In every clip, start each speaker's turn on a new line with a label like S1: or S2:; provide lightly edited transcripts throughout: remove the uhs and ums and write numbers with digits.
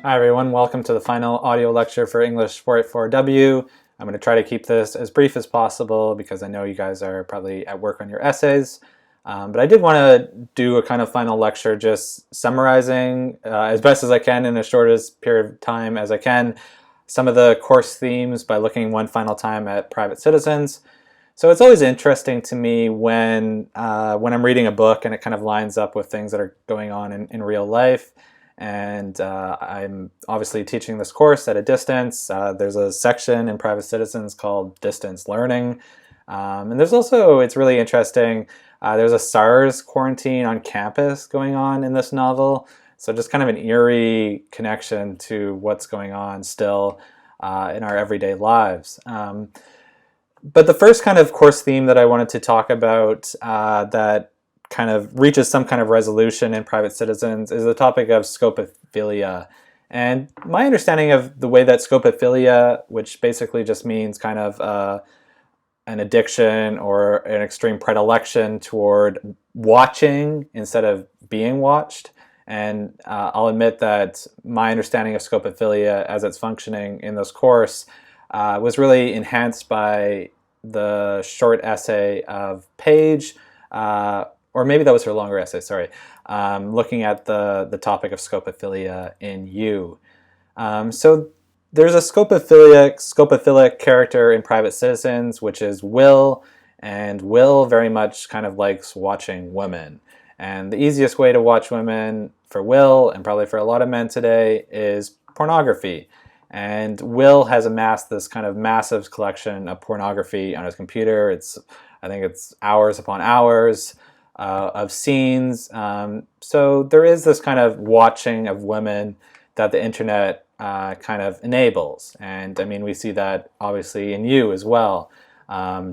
S1: Hi everyone, welcome to the final audio lecture for English 484W. I'm going to try to keep this as brief as possible because I know you guys are probably at work on your essays. But I did want to do a kind of final lecture just summarizing as best as I can in the shortest period of time as I can some of the course themes by looking one final time at private citizens. So it's always interesting to me when I'm reading a book and it kind of lines up with things that are going on in real life. And I'm obviously teaching this course at a distance. There's a section in Private Citizens called Distance Learning. And there's also, it's really interesting, there's a SARS quarantine on campus going on in this novel. So just kind of an eerie connection to what's going on still in our everyday lives. But the first kind of course theme that I wanted to talk about that kind of reaches some kind of resolution in Private Citizens is the topic of scopophilia. And my understanding of the way that scopophilia, which basically just means kind of an addiction or an extreme predilection toward watching instead of being watched. And I'll admit that my understanding of scopophilia as it's functioning in this course was really enhanced by the short essay of Paige, or maybe that was her longer essay, sorry, looking at the topic of scopophilia in You. So there's a scopophilic character in Private Citizens, which is Will, and Will very much kind of likes watching women. And the easiest way to watch women for Will, and probably for a lot of men today, is pornography. And Will has amassed this kind of massive collection of pornography on his computer. I think it's hours upon hours of scenes. So there is this kind of watching of women that the internet kind of enables. And I mean, we see that obviously in You as well.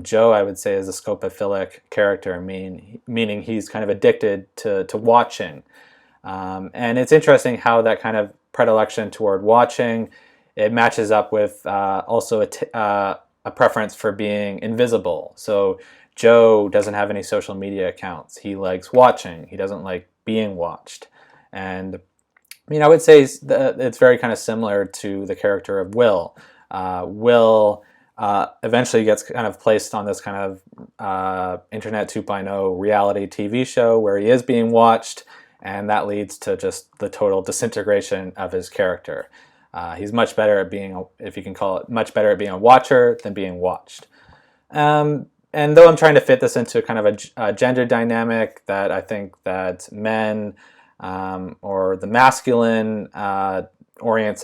S1: Joe, I would say, is a scopophilic character, meaning he's kind of addicted to watching. And it's interesting how that kind of predilection toward watching, it matches up with also a preference for being invisible. So Joe doesn't have any social media accounts. He likes watching. He doesn't like being watched. And I mean, I would say that it's very kind of similar to the character of Will. Will eventually gets kind of placed on this kind of Internet 2.0 reality TV show where he is being watched, and that leads to just the total disintegration of his character. He's much better at being, if you can call it, much better at being a watcher than being watched. And though I'm trying to fit this into kind of a gender dynamic that I think that men or the masculine orientates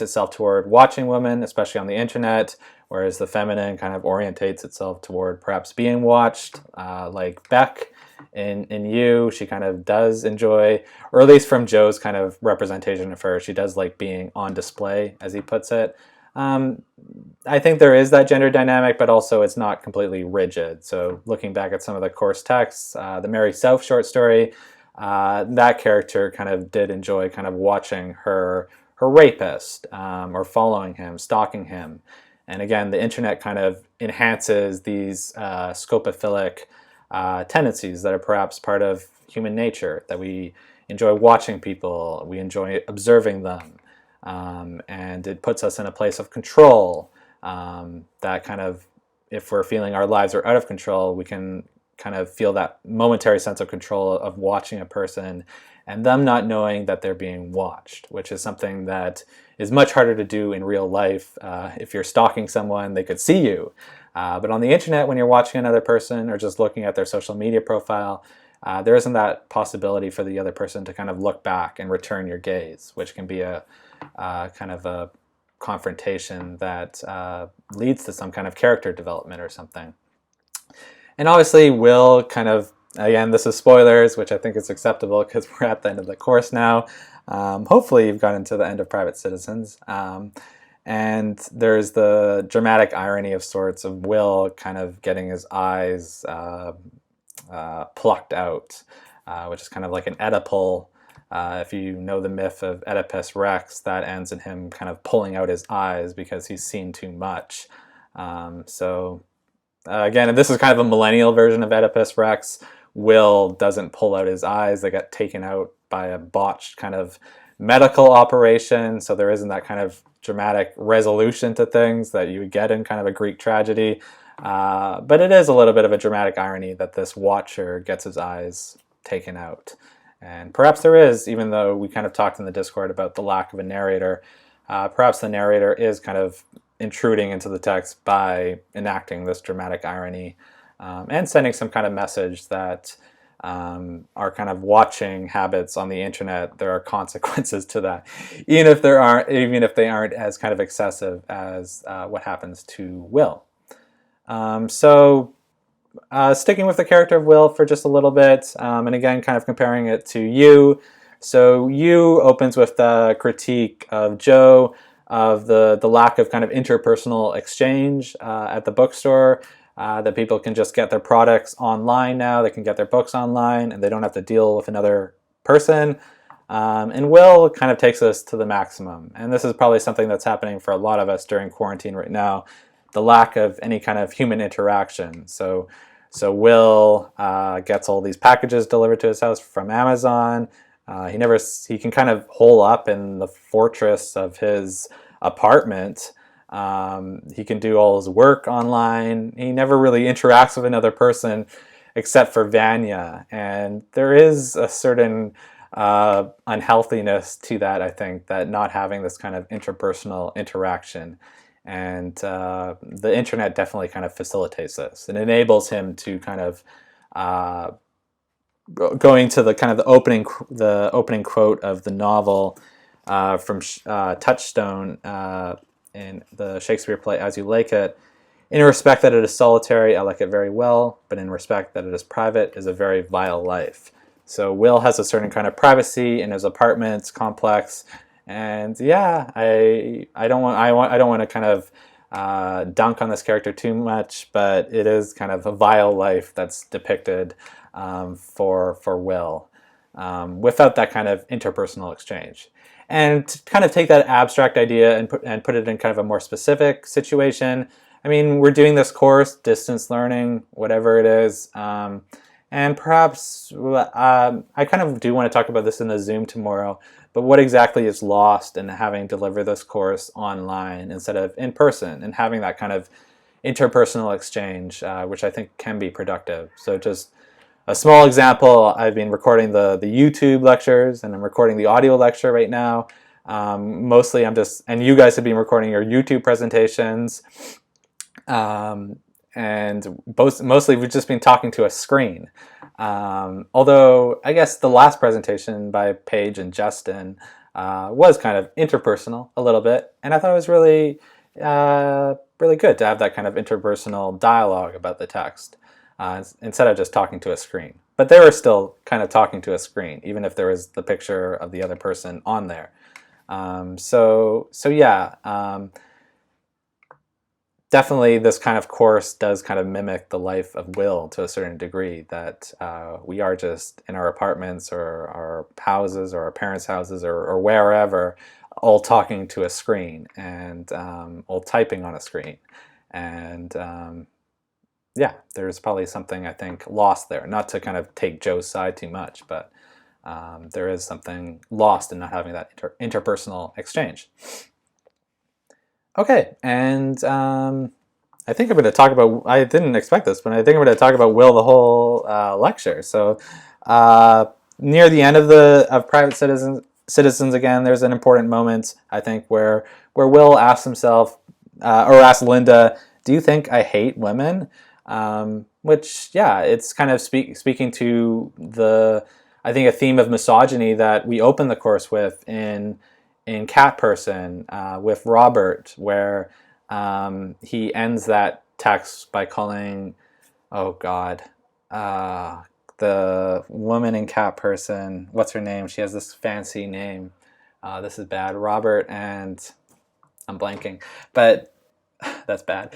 S1: itself toward watching women, especially on the internet, whereas the feminine kind of orientates itself toward perhaps being watched, like Beck in You. She kind of does enjoy, or at least from Joe's kind of representation of her, she does like being on display, as he puts it. I think there is that gender dynamic, but also it's not completely rigid. So looking back at some of the course texts, the Mary South short story, that character kind of did enjoy kind of watching her rapist, or following him, stalking him. And again, the internet kind of enhances these scopophilic tendencies that are perhaps part of human nature, that we enjoy watching people, we enjoy observing them. And it puts us in a place of control that kind of, if we're feeling our lives are out of control, we can kind of feel that momentary sense of control of watching a person and them not knowing that they're being watched, which is something that is much harder to do in real life. If you're stalking someone, they could see you. But on the internet, when you're watching another person or just looking at their social media profile, there isn't that possibility for the other person to kind of look back and return your gaze, which can be a kind of a confrontation that leads to some kind of character development or something. And obviously Will kind of, again, this is spoilers, which I think is acceptable because we're at the end of the course now. Hopefully you've gotten to the end of Private Citizens. And there's the dramatic irony of sorts of Will kind of getting his eyes plucked out, which is kind of like an Oedipal. If you know the myth of Oedipus Rex, that ends in him kind of pulling out his eyes because he's seen too much. Again, and this is kind of a millennial version of Oedipus Rex. Will doesn't pull out his eyes. They get taken out by a botched kind of medical operation, so there isn't that kind of dramatic resolution to things that you would get in kind of a Greek tragedy. But it is a little bit of a dramatic irony that this watcher gets his eyes taken out. And perhaps there is, even though we kind of talked in the Discord about the lack of a narrator, perhaps the narrator is kind of intruding into the text by enacting this dramatic irony and sending some kind of message that our kind of watching habits on the internet, there are consequences to that, even if they aren't as kind of excessive as what happens to Will. Sticking with the character of Will for just a little bit, and again, kind of comparing it to You. So You opens with the critique of Joe, of the lack of kind of interpersonal exchange at the bookstore, that people can just get their products online now, they can get their books online, and they don't have to deal with another person. And Will kind of takes us to the maximum. And this is probably something that's happening for a lot of us during quarantine right now, the lack of any kind of human interaction. So Will gets all these packages delivered to his house from Amazon. He can kind of hole up in the fortress of his apartment. He can do all his work online. He never really interacts with another person except for Vanya. And there is a certain unhealthiness to that, I think, that not having this kind of interpersonal interaction. And the internet definitely kind of facilitates this. It enables him to kind of going to the kind of the opening quote of the novel from Touchstone in the Shakespeare play As You Like It. In respect that it is solitary, I like it very well, but in respect that it is private, is a very vile life. So Will has a certain kind of privacy in his apartment complex. And yeah, I don't want to kind of dunk on this character too much, but it is kind of a vile life that's depicted for Will, without that kind of interpersonal exchange. And to kind of take that abstract idea and put it in kind of a more specific situation. I mean, we're doing this course, distance learning, whatever it is, and perhaps I kind of do want to talk about this in the Zoom tomorrow. But what exactly is lost in having delivered this course online instead of in person, and having that kind of interpersonal exchange, which I think can be productive. So just a small example, I've been recording the YouTube lectures, and I'm recording the audio lecture right now. Mostly and you guys have been recording your YouTube presentations. And mostly we've just been talking to a screen. Although I guess the last presentation by Paige and Justin was kind of interpersonal a little bit, and I thought it was really good to have that kind of interpersonal dialogue about the text instead of just talking to a screen. But they were still kind of talking to a screen, even if there was the picture of the other person on there. Definitely this kind of course does kind of mimic the life of Will to a certain degree, that we are just in our apartments or our houses or our parents' houses or wherever, all talking to a screen and all typing on a screen. And there's probably something, I think, lost there. Not to kind of take Joe's side too much, but there is something lost in not having that interpersonal exchange. Okay, and I think I'm going to talk about, I didn't expect this, but I think I'm going to talk about Will the whole lecture. So near the end of Private Citizens again, there's an important moment, I think, where Will asks himself, or asks Linda, do you think I hate women? Which, yeah, it's kind of speaking to I think, a theme of misogyny that we open the course with in Cat Person with Robert, where he ends that text by calling, oh God, the woman in Cat Person, what's her name? She has this fancy name. This is bad. Robert and I'm blanking, but that's bad.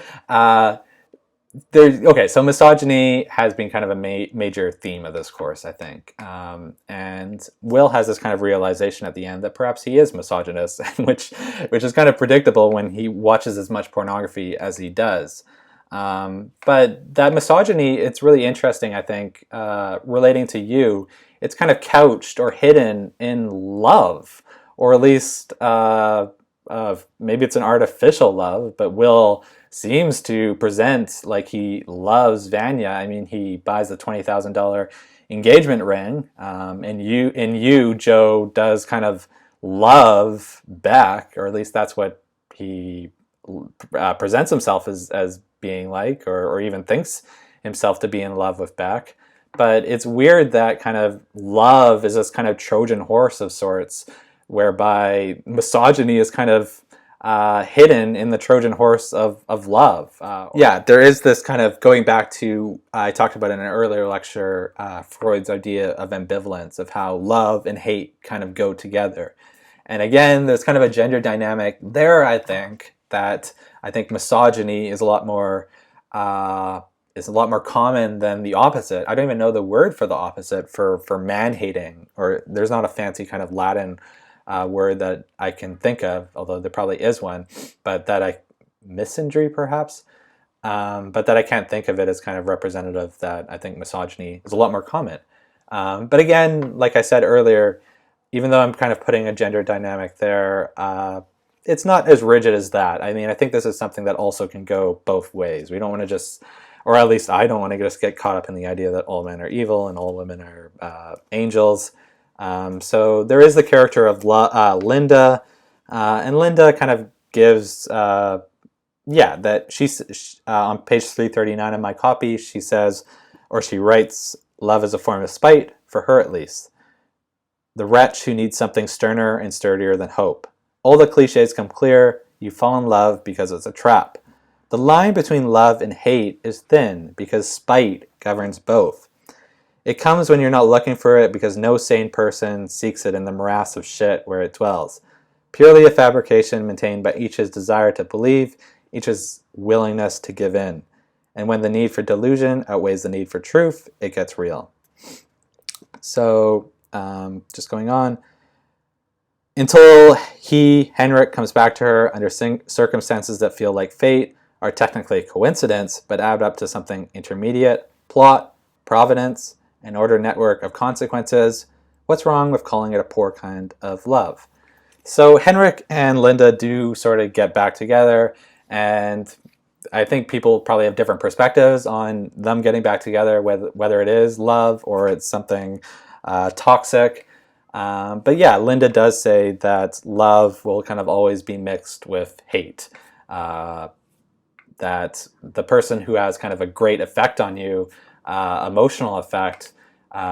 S1: So misogyny has been kind of a major theme of this course, I think. And Will has this kind of realization at the end that perhaps he is misogynist, which is kind of predictable when he watches as much pornography as he does. But that misogyny, it's really interesting, I think, relating to You. It's kind of couched or hidden in love, or at least maybe it's an artificial love, but Will seems to present like he loves Vanya. I mean, he buys the $20,000 engagement ring, and you, Joe, does kind of love back, or at least that's what he presents himself as being like, or even thinks himself to be in love with Beck. But it's weird that kind of love is this kind of Trojan horse of sorts, whereby misogyny is kind of hidden in the Trojan horse of love. Yeah, there is this kind of, going back to, I talked about in an earlier lecture, Freud's idea of ambivalence, of how love and hate kind of go together. And again, there's kind of a gender dynamic there, I think, that I think misogyny is a lot more common than the opposite. I don't even know the word for the opposite for man-hating, or there's not a fancy kind of Latin word that I can think of, although there probably is one, but misandry perhaps, but that I can't think of it as kind of representative, that I think misogyny is a lot more common. But again, like I said earlier, even though I'm kind of putting a gender dynamic there, it's not as rigid as that. I mean, I think this is something that also can go both ways. We don't want to just, or at least I don't want to just get caught up in the idea that all men are evil and all women are angels. So there is the character of Linda, and Linda kind of gives, that she's on page 339 of my copy, she says, or she writes, love is a form of spite, for her at least. The wretch who needs something sterner and sturdier than hope. All the cliches come clear, you fall in love because it's a trap. The line between love and hate is thin because spite governs both. It comes when you're not looking for it because no sane person seeks it in the morass of shit where it dwells. Purely a fabrication maintained by each's desire to believe, each's willingness to give in. And when the need for delusion outweighs the need for truth, it gets real. So, just going on. Until Henrik, comes back to her under circumstances that feel like fate, are technically a coincidence, but add up to something intermediate, plot, providence, an ordered network of consequences. What's wrong with calling it a poor kind of love? So Henrik and Linda do sort of get back together, and I think people probably have different perspectives on them getting back together, whether it is love or it's something toxic. But yeah, Linda does say that love will kind of always be mixed with hate. That the person who has kind of a great effect on you, emotional effect,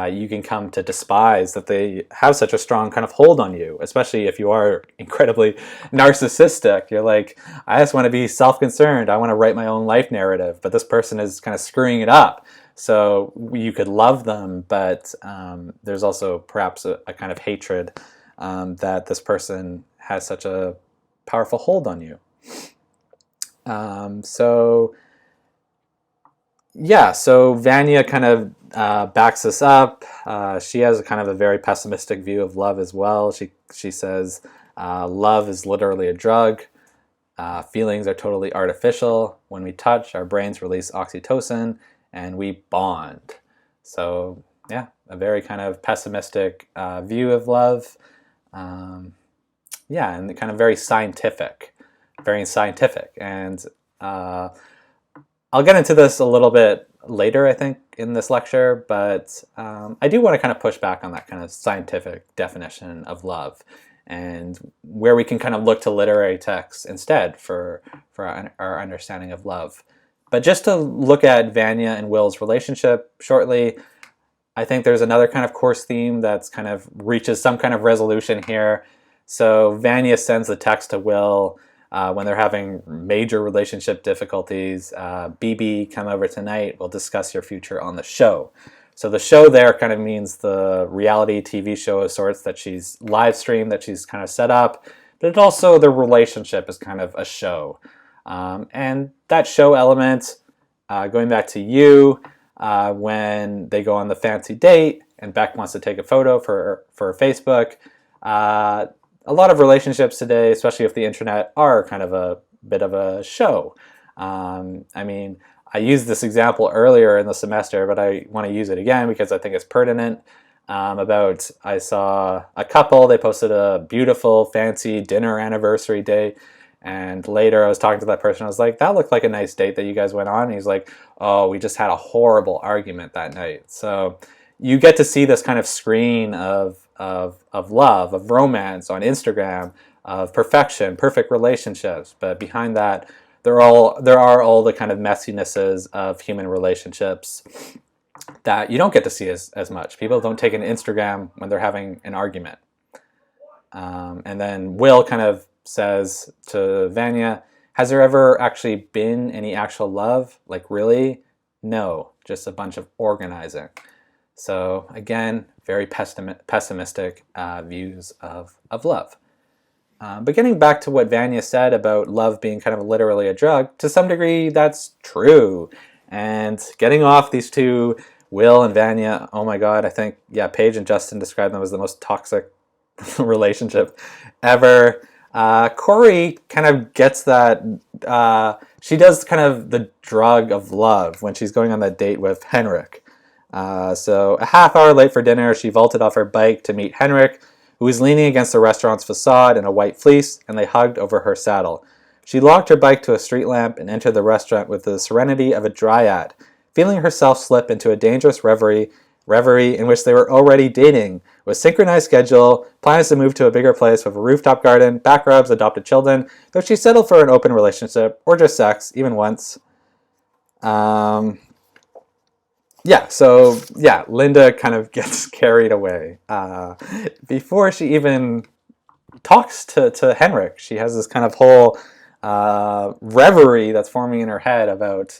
S1: you can come to despise that they have such a strong kind of hold on you, especially if you are incredibly narcissistic. You're like, I just want to be self-concerned. I want to write my own life narrative, but this person is kind of screwing it up. So you could love them, but there's also perhaps a kind of hatred that this person has such a powerful hold on you. So Vanya kind of backs this up. She has a kind of a very pessimistic view of love as well. She says love is literally a drug. Feelings are totally artificial. When we touch, our brains release oxytocin and we bond. So yeah, a very kind of pessimistic view of love. And kind of very scientific. And I'll get into this a little bit later, I think, in this lecture, but I do want to kind of push back on that kind of scientific definition of love, and where we can kind of look to literary texts instead for our understanding of love. But just to look at Vanya and Will's relationship shortly, I think there's another kind of course theme that's kind of reaches some kind of resolution here. So Vanya sends the text to Will when they're having major relationship difficulties. BB, come over tonight. We'll discuss your future on the show. So the show there kind of means the reality TV show of sorts that she's live streamed, that she's kind of set up. But it also, the relationship is kind of a show. And that show element, going back to you, when they go on the fancy date and Beck wants to take a photo for Facebook, a lot of relationships today, especially with the internet, are kind of a bit of a show. I mean, I used this example earlier in the semester, but I want to use it again because I think it's pertinent. about, I saw a couple, they posted a beautiful fancy dinner anniversary date, and later I was talking to that person, I was like, that looked like a nice date that you guys went on. And he's like, oh, we just had a horrible argument that night. So you get to see this kind of screen of love, of romance on Instagram, of perfection, perfect relationships, but behind that, there are all the kind of messinesses of human relationships that you don't get to see as much. People don't take an Instagram when they're having an argument. And then Will kind of says to Vanya, has there ever actually been any actual love? Like, really? No, just a bunch of organizing. So again, very pessimistic views of love. But getting back to what Vanya said about love being kind of literally a drug, to some degree that's true. And getting off these two, Will and Vanya, oh my god, I think, yeah, Paige and Justin described them as the most toxic relationship ever. Corey kind of gets that. She does kind of the drug of love when she's going on that date with Henrik. So a half hour late for dinner, she vaulted off her bike to meet Henrik, who was leaning against the restaurant's facade in a white fleece, and they hugged over her saddle. She locked her bike to a street lamp and entered the restaurant with the serenity of a dryad, feeling herself slip into a dangerous reverie in which they were already dating, with synchronized schedule, plans to move to a bigger place with a rooftop garden, back rubs, adopted children, though she settled for an open relationship, or just sex, even once. Linda kind of gets carried away. Before she even talks to Henrik, she has this kind of whole reverie that's forming in her head about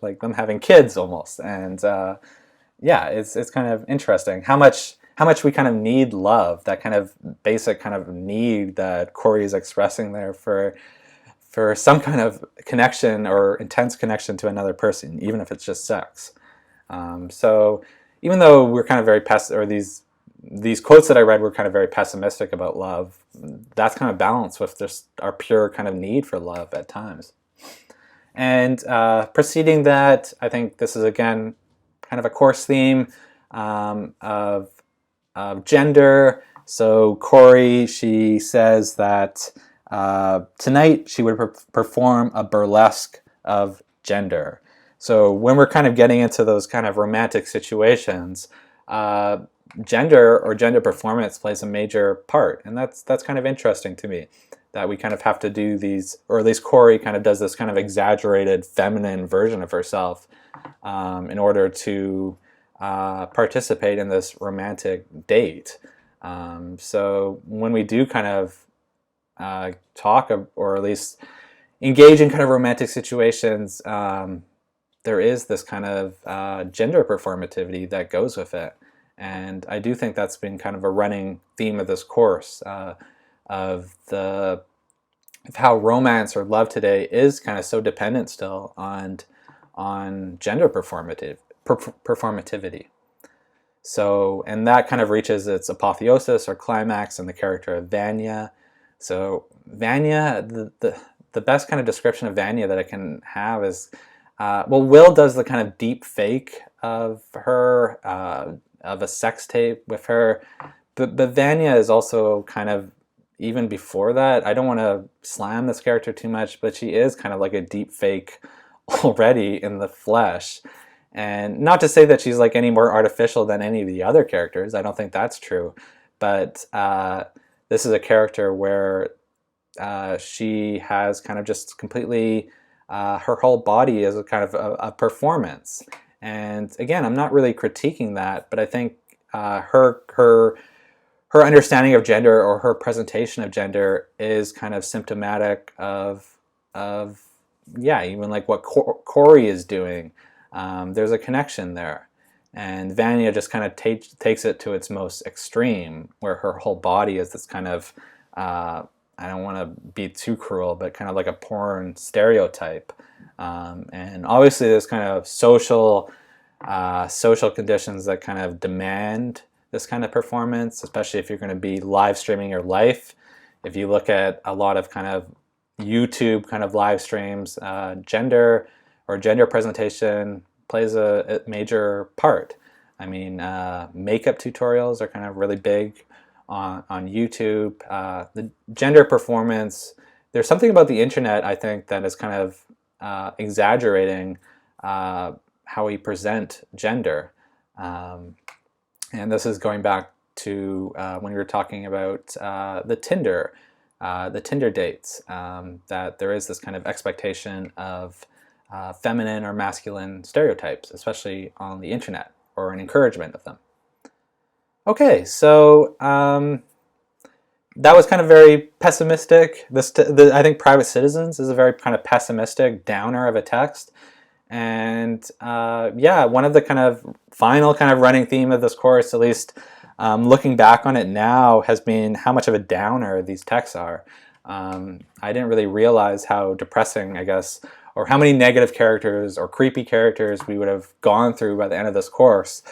S1: like them having kids almost. And it's kind of interesting how much we kind of need love, that kind of basic kind of need that Corey is expressing there for some kind of connection or intense connection to another person, even if it's just sex. So even though we're kind of very these quotes that I read were kind of very pessimistic about love, that's kind of balanced with just our pure kind of need for love at times. And preceding that, I think this is again kind of a course theme of gender. So Corey, she says that tonight she would perform a burlesque of gender. So when we're kind of getting into those kind of romantic situations, gender or gender performance plays a major part, and that's kind of interesting to me, that we kind of have to do these, or at least Corey kind of does this kind of exaggerated feminine version of herself in order to participate in this romantic date. So when we do kind of talk or at least engage in kind of romantic situations, there is this kind of gender performativity that goes with it. And I do think that's been kind of a running theme of this course, of how romance or love today is kind of so dependent still on gender performativity. So, and that kind of reaches its apotheosis or climax in the character of Vanya. So Vanya, the best kind of description of Vanya that I can have is, Will does the kind of deep fake of her, of a sex tape with her, but Vanya is also kind of, even before that, I don't want to slam this character too much, but she is kind of like a deep fake already in the flesh. And not to say that she's like any more artificial than any of the other characters, I don't think that's true, but this is a character where she has kind of just completely, her whole body is a kind of a performance. And again, I'm not really critiquing that, but I think her understanding of gender, or her presentation of gender, is kind of symptomatic of even like what Corey is doing. There's a connection there, and Vanya just kind of takes it to its most extreme, where her whole body is this kind of, I don't want to be too cruel, but kind of like a porn stereotype. And obviously there's kind of social conditions that kind of demand this kind of performance, especially if you're going to be live streaming your life. If you look at a lot of kind of YouTube kind of live streams, gender presentation plays a major part. I mean, makeup tutorials are kind of really big on YouTube. The gender performance, there's something about the internet, I think, that is kind of exaggerating how we present gender. And this is going back to when we were talking about the Tinder dates, that there is this kind of expectation of feminine or masculine stereotypes, especially on the internet, or an encouragement of them. Okay, so that was kind of very pessimistic. I think Private Citizens is a very kind of pessimistic downer of a text. And yeah, one of the kind of final kind of running theme of this course, at least looking back on it now, has been how much of a downer these texts are. I didn't really realize how depressing, I guess, or how many negative characters or creepy characters we would have gone through by the end of this course.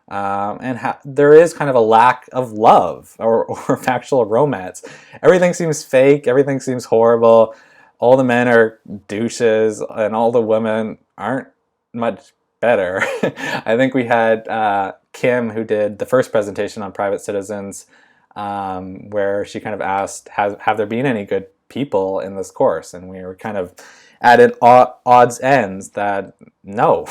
S1: And there is kind of a lack of love or actual romance. Everything seems fake, everything seems horrible. All the men are douches, and all the women aren't much better. I think we had Kim, who did the first presentation on Private Citizens, where she kind of asked, have there been any good people in this course? And we were kind of at an odds ends that no,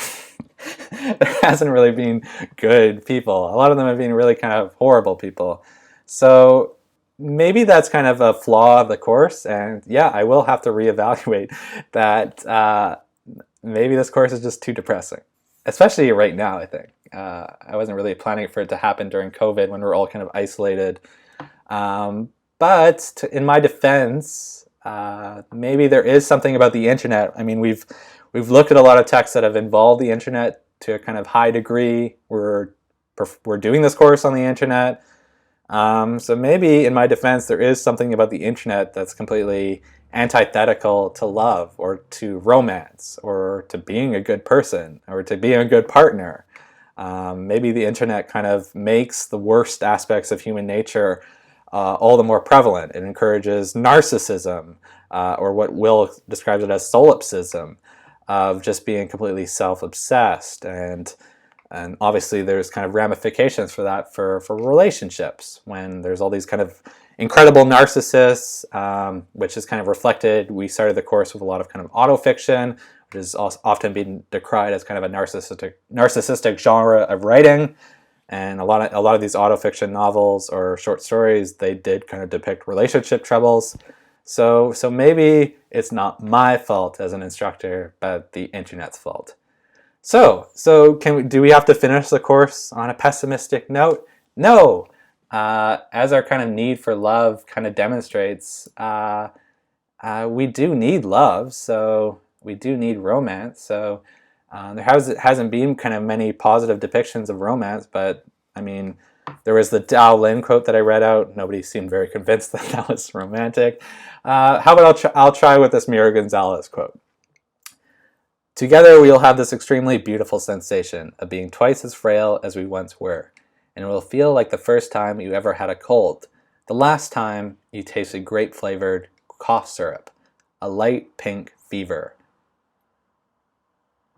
S1: there hasn't really been good people. A lot of them have been really kind of horrible people. So maybe that's kind of a flaw of the course, and yeah, I will have to reevaluate that. Maybe this course is just too depressing, especially right now, I think. I wasn't really planning for it to happen during COVID when we're all kind of isolated. But in my defense, maybe there is something about the internet. I mean, we've looked at a lot of texts that have involved the internet to a kind of high degree. We're doing this course on the internet. So maybe in my defense, there is something about the internet that's completely antithetical to love, or to romance, or to being a good person, or to being a good partner. Maybe the internet kind of makes the worst aspects of human nature all the more prevalent. It encourages narcissism, or what Will describes it as solipsism, of just being completely self-obsessed. And obviously there's kind of ramifications for that for relationships, when there's all these kind of incredible narcissists, which is kind of reflected. We started the course with a lot of kind of autofiction, which is often being decried as kind of a narcissistic genre of writing. And a lot of these autofiction novels or short stories, they did kind of depict relationship troubles. So maybe it's not my fault as an instructor, but the internet's fault. So do we have to finish the course on a pessimistic note? No. As our kind of need for love kind of demonstrates, we do need love, so we do need romance. So there hasn't been kind of many positive depictions of romance, but I mean, there was the Dao Lin quote that I read out. Nobody seemed very convinced that that was romantic. How about I'll try with this Mira Gonzalez quote. Together we will have this extremely beautiful sensation of being twice as frail as we once were, and it will feel like the first time you ever had a cold, the last time you tasted grape-flavored cough syrup, a light pink fever.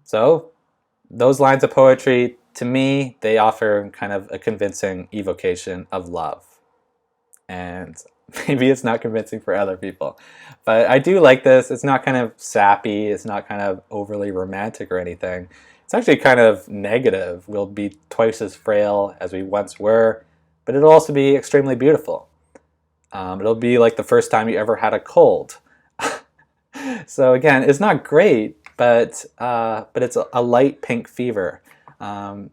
S1: So, those lines of poetry, to me, they offer kind of a convincing evocation of love. And maybe it's not convincing for other people, but I do like this. It's not kind of sappy, it's not kind of overly romantic or anything. It's actually kind of negative. We'll be twice as frail as we once were, but it'll also be extremely beautiful. It'll be like the first time you ever had a cold. So again, it's not great, but it's a light pink fever. I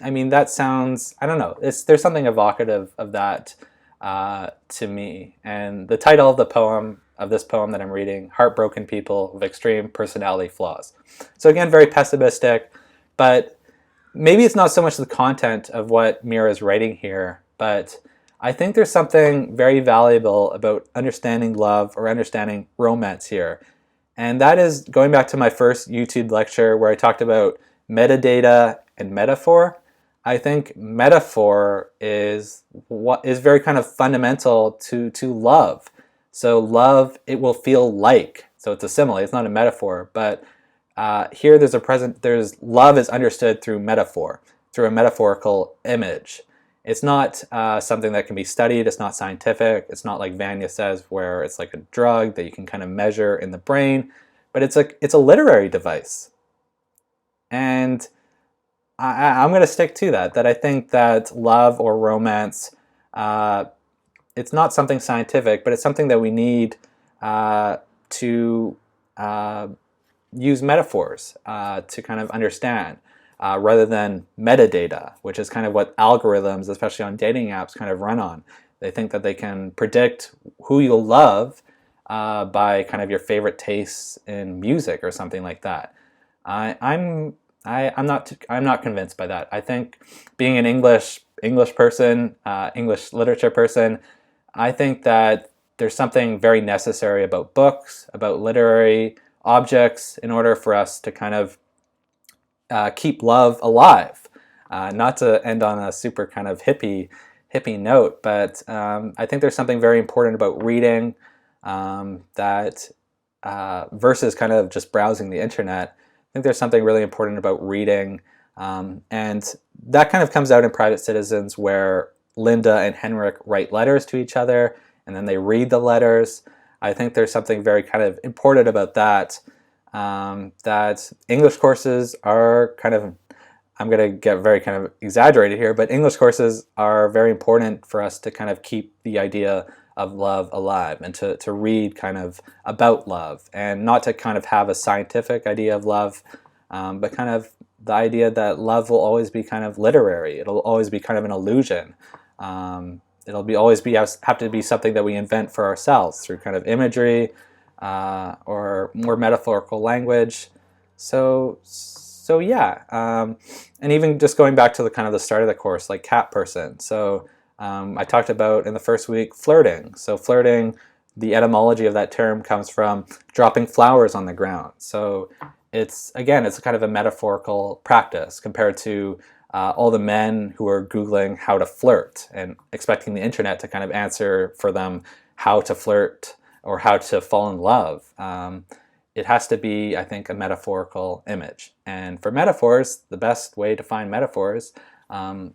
S1: mean, that sounds, I don't know, there's something evocative of that to me. And the title of this poem that I'm reading, Heartbroken People with Extreme Personality Flaws. So again, very pessimistic, but maybe it's not so much the content of what Mira is writing here, but I think there's something very valuable about understanding love or understanding romance here. And that is going back to my first YouTube lecture where I talked about metadata and metaphor. I think metaphor is what is very kind of fundamental to love. So love, it will feel like. So it's a simile, it's not a metaphor, but here there's love is understood through metaphor. through a metaphorical image. It's not something that can be studied. It's not scientific. It's not like Vanya says, where it's like a drug that you can kind of measure in the brain. But it's a literary device. And I'm going to stick to that. That I think that love or romance, it's not something scientific, but it's something that we need to use metaphors to kind of understand. Rather than metadata, which is kind of what algorithms, especially on dating apps, kind of run on. They think that they can predict who you'll love by kind of your favorite tastes in music or something like that. I'm not convinced by that. I think being an English person, English literature person, I think that there's something very necessary about books, about literary objects, in order for us to kind of keep love alive. Not to end on a super kind of hippie note, but I think there's something very important about reading that versus kind of just browsing the internet. I think there's something really important about reading, and that kind of comes out in Private Citizens, where Linda and Henrik write letters to each other, and then they read the letters. I think there's something very kind of important about that. That English courses are kind of, I'm going to get very kind of exaggerated here, but English courses are very important for us to kind of keep the idea of love alive, and to read kind of about love, and not to kind of have a scientific idea of love, but kind of the idea that love will always be kind of literary. It'll always be kind of an illusion. It'll always have to be something that we invent for ourselves through kind of imagery, or more metaphorical language. So yeah, and even just going back to the kind of the start of the course, like cat person. So I talked about in the first week flirting. So flirting, the etymology of that term comes from dropping flowers on the ground. So it's a kind of a metaphorical practice compared to all the men who are Googling how to flirt and expecting the internet to kind of answer for them how to flirt or how to fall in love. It has to be, I think, a metaphorical image. And for metaphors, the best way to find metaphors,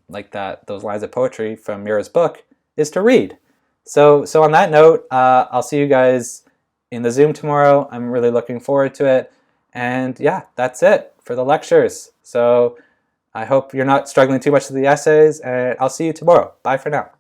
S1: like those lines of poetry from Mira's book, is to read. So on that note, I'll see you guys in the Zoom tomorrow. I'm really looking forward to it. And yeah, that's it for the lectures. So I hope you're not struggling too much with the essays, and I'll see you tomorrow. Bye for now.